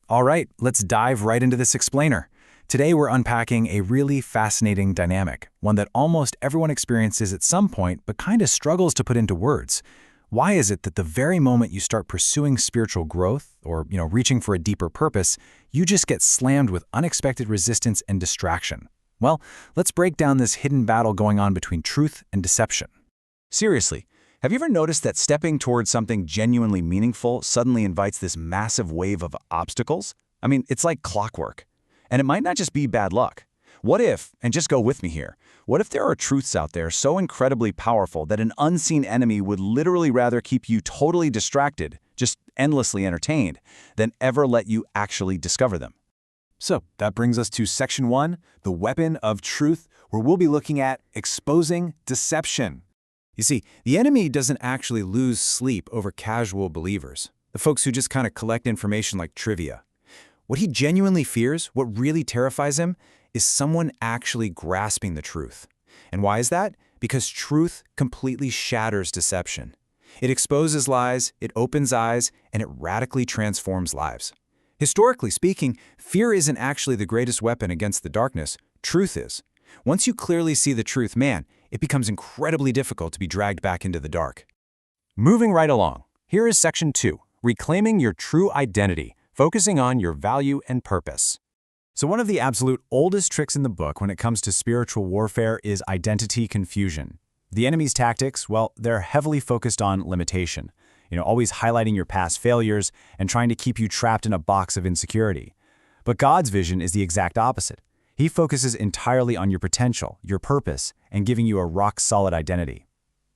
All right, let's dive right into this explainer. Today we're unpacking a really fascinating dynamic, one that almost everyone experiences at some point but kind of struggles to put into words. Why is it that the very moment you start pursuing spiritual growth or, reaching for a deeper purpose, you just get slammed with unexpected resistance and distraction? Well, let's break down this hidden battle going on between truth and deception. Seriously, have you ever noticed that stepping towards something genuinely meaningful suddenly invites this massive wave of obstacles? I mean, it's like clockwork. And it might not just be bad luck. What if, and just go with me here, what if there are truths out there so incredibly powerful that an unseen enemy would literally rather keep you totally distracted, just endlessly entertained, than ever let you actually discover them? So that brings us to Section 1, the weapon of truth, where we'll be looking at exposing deception. You see, the enemy doesn't actually lose sleep over casual believers, the folks who just kind of collect information like trivia. What he genuinely fears, what really terrifies him, is someone actually grasping the truth. And why is that? Because truth completely shatters deception. It exposes lies, it opens eyes, and it radically transforms lives. Historically speaking, fear isn't actually the greatest weapon against the darkness. Truth is. Once you clearly see the truth, it becomes incredibly difficult to be dragged back into the dark. Moving right along, here is Section 2, reclaiming your true identity, focusing on your value and purpose. So one of the absolute oldest tricks in the book when it comes to spiritual warfare is identity confusion. The enemy's tactics, well, they're heavily focused on limitation, always highlighting your past failures and trying to keep you trapped in a box of insecurity. But God's vision is the exact opposite. He focuses entirely on your potential, your purpose, and giving you a rock-solid identity.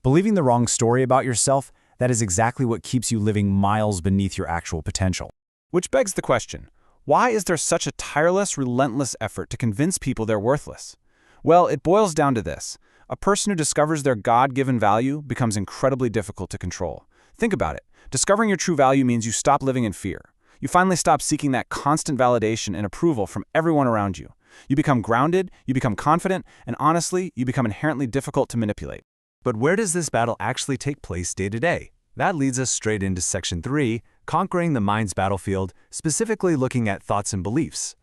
Believing the wrong story about yourself, that is exactly what keeps you living miles beneath your actual potential. Which begs the question, why is there such a tireless, relentless effort to convince people they're worthless? Well, it boils down to this. A person who discovers their God-given value becomes incredibly difficult to control. Think about it. Discovering your true value means you stop living in fear. You finally stop seeking that constant validation and approval from everyone around you. You become grounded, you become confident, and honestly, you become inherently difficult to manipulate. But where does this battle actually take place day to day? That leads us straight into Section 3, conquering the mind's battlefield, specifically looking at thoughts and beliefs.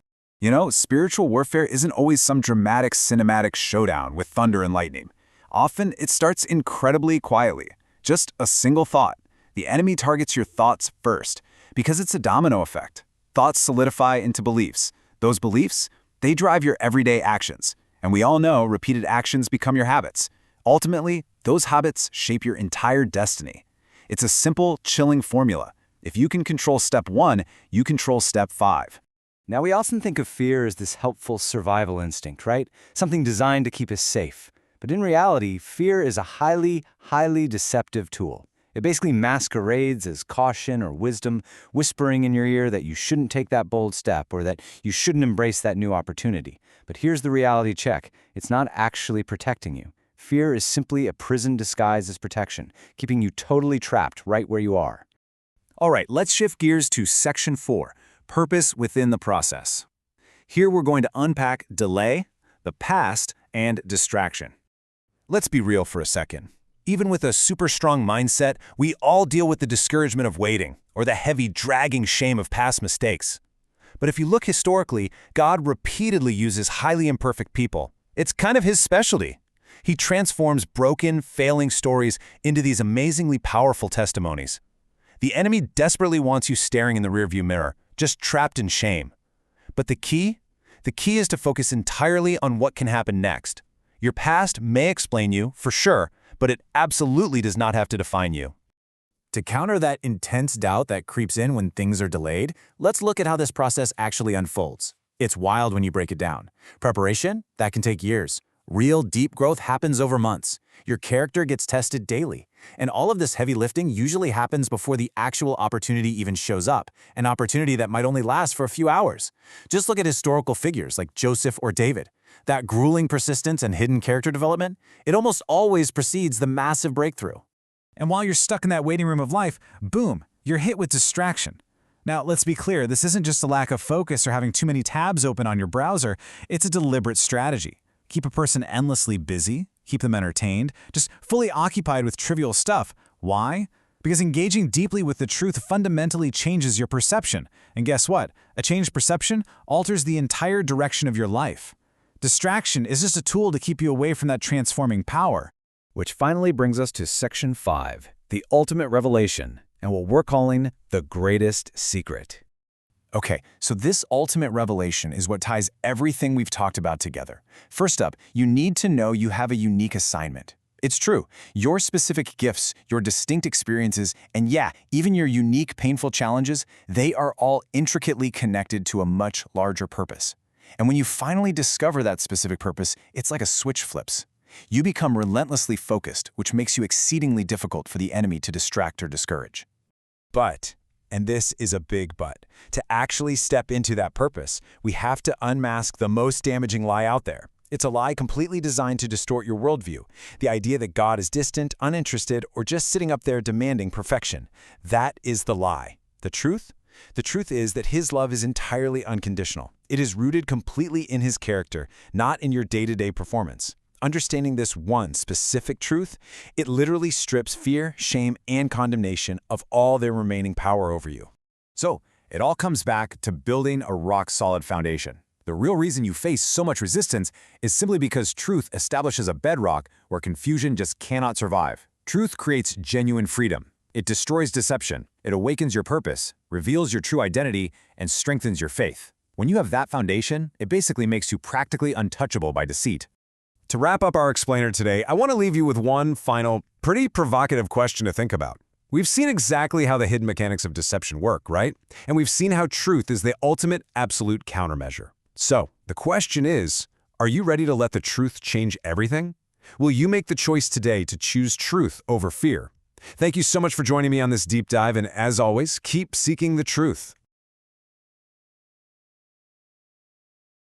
Spiritual warfare isn't always some dramatic cinematic showdown with thunder and lightning. Often, it starts incredibly quietly. Just a single thought. The enemy targets your thoughts first, because it's a domino effect. Thoughts solidify into beliefs. Those beliefs, they drive your everyday actions. And we all know repeated actions become your habits. Ultimately, those habits shape your entire destiny. It's a simple, chilling formula. If you can control step 1, you control step 5. Now, we often think of fear as this helpful survival instinct, right? Something designed to keep us safe. But in reality, fear is a highly, highly deceptive tool. It basically masquerades as caution or wisdom, whispering in your ear that you shouldn't take that bold step or that you shouldn't embrace that new opportunity. But here's the reality check. It's not actually protecting you. Fear is simply a prison disguised as protection, keeping you totally trapped right where you are. All right, let's shift gears to Section 4, purpose within the process. Here we're going to unpack delay, the past, and distraction. Let's be real for a second. Even with a super strong mindset, we all deal with the discouragement of waiting or the heavy, dragging shame of past mistakes. But if you look historically, God repeatedly uses highly imperfect people. It's kind of his specialty. He transforms broken, failing stories into these amazingly powerful testimonies. The enemy desperately wants you staring in the rearview mirror, just trapped in shame. But the key is to focus entirely on what can happen next. Your past may explain you, for sure, but it absolutely does not have to define you. To counter that intense doubt that creeps in when things are delayed, let's look at how this process actually unfolds. It's wild when you break it down. Preparation? That can take years. Real deep growth happens over months. Your character gets tested daily. And all of this heavy lifting usually happens before the actual opportunity even shows up, an opportunity that might only last for a few hours. Just look at historical figures like Joseph or David. That grueling persistence and hidden character development, it almost always precedes the massive breakthrough. And while you're stuck in that waiting room of life, boom, you're hit with distraction. Now, let's be clear, this isn't just a lack of focus or having too many tabs open on your browser, it's a deliberate strategy. Keep a person endlessly busy, keep them entertained, just fully occupied with trivial stuff. Why? Because engaging deeply with the truth fundamentally changes your perception. And guess what? A changed perception alters the entire direction of your life. Distraction is just a tool to keep you away from that transforming power. Which finally brings us to Section 5, the ultimate revelation, and what we're calling the greatest secret. Okay, so this ultimate revelation is what ties everything we've talked about together. First up, you need to know you have a unique assignment. It's true, your specific gifts, your distinct experiences, and yeah, even your unique painful challenges, they are all intricately connected to a much larger purpose. And when you finally discover that specific purpose, it's like a switch flips. You become relentlessly focused, which makes you exceedingly difficult for the enemy to distract or discourage. But, and this is a big but, to actually step into that purpose, we have to unmask the most damaging lie out there. It's a lie completely designed to distort your worldview. The idea that God is distant, uninterested, or just sitting up there demanding perfection. That is the lie. The truth? The truth is that His love is entirely unconditional. It is rooted completely in His character, not in your day-to-day performance. Understanding this one specific truth, it literally strips fear, shame, and condemnation of all their remaining power over you. So, it all comes back to building a rock-solid foundation. The real reason you face so much resistance is simply because truth establishes a bedrock where confusion just cannot survive. Truth creates genuine freedom. It destroys deception. It awakens your purpose, reveals your true identity, and strengthens your faith. When you have that foundation, it basically makes you practically untouchable by deceit. To wrap up our explainer today, I want to leave you with one final, pretty provocative question to think about. We've seen exactly how the hidden mechanics of deception work, right? And we've seen how truth is the ultimate absolute countermeasure. So, the question is, are you ready to let the truth change everything? Will you make the choice today to choose truth over fear? Thank you so much for joining me on this deep dive, and as always, keep seeking the truth.